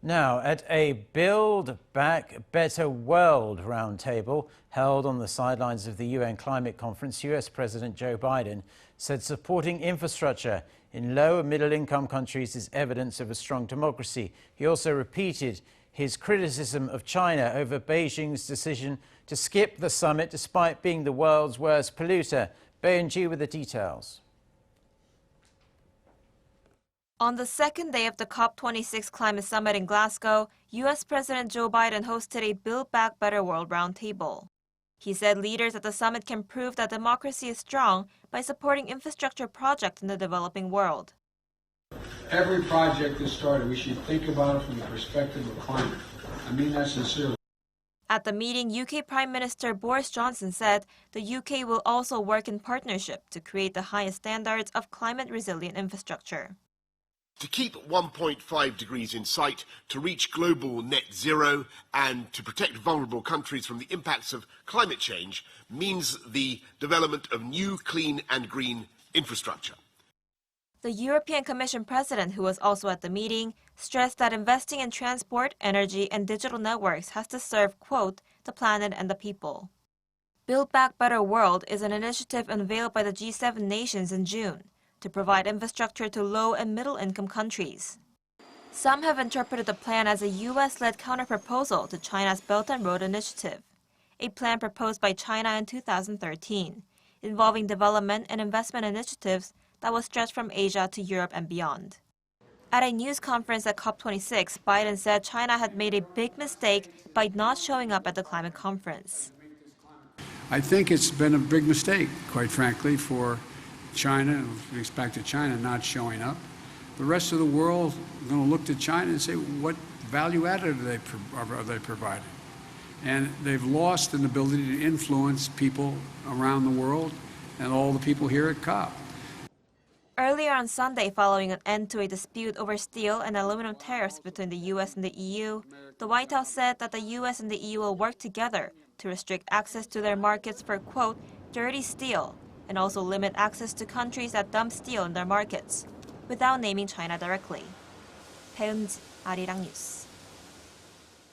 Now, at a Build Back Better World roundtable held on the sidelines of the UN climate conference, US President Joe Biden said supporting infrastructure in low and middle-income countries is evidence of a strong democracy. He also repeated his criticism of China over Beijing's decision to skip the summit despite being the world's worst polluter. Bae Eun-ji with the details. On the second day of the COP26 climate summit in Glasgow, U.S. President Joe Biden hosted a Build Back Better World roundtable. He said leaders at the summit can prove that democracy is strong by supporting infrastructure projects in the developing world. Every project that's started, we should think about it from the perspective of climate. I mean that sincerely. At the meeting, UK Prime Minister Boris Johnson said the UK will also work in partnership to create the highest standards of climate-resilient infrastructure. To keep 1.5 degrees in sight, to reach global net zero, and to protect vulnerable countries from the impacts of climate change means the development of new clean and green infrastructure. The European Commission President, who was also at the meeting, stressed that investing in transport, energy, and digital networks has to serve, quote, the planet and the people. Build Back Better World is an initiative unveiled by the G7 nations in June to provide infrastructure to low and middle-income countries. Some have interpreted the plan as a U.S.-led counterproposal to China's Belt and Road Initiative, a plan proposed by China in 2013, involving development and investment initiatives that was stretched from Asia to Europe and beyond. At a news conference at COP26, Biden said China had made a big mistake by not showing up at the climate conference. I think it's been a big mistake, quite frankly, for China, with respect to China not showing up. The rest of the world is going to look to China and say, what value added are they providing? And they've lost an ability to influence people around the world and all the people here at COP. Earlier on Sunday, following an end to a dispute over steel and aluminum tariffs between the U.S. and the EU, the White House said that the U.S. and the EU will work together to restrict access to their markets for, quote, dirty steel, and also limit access to countries that dump steel in their markets, without naming China directly. Bae Eun-ji, Arirang News.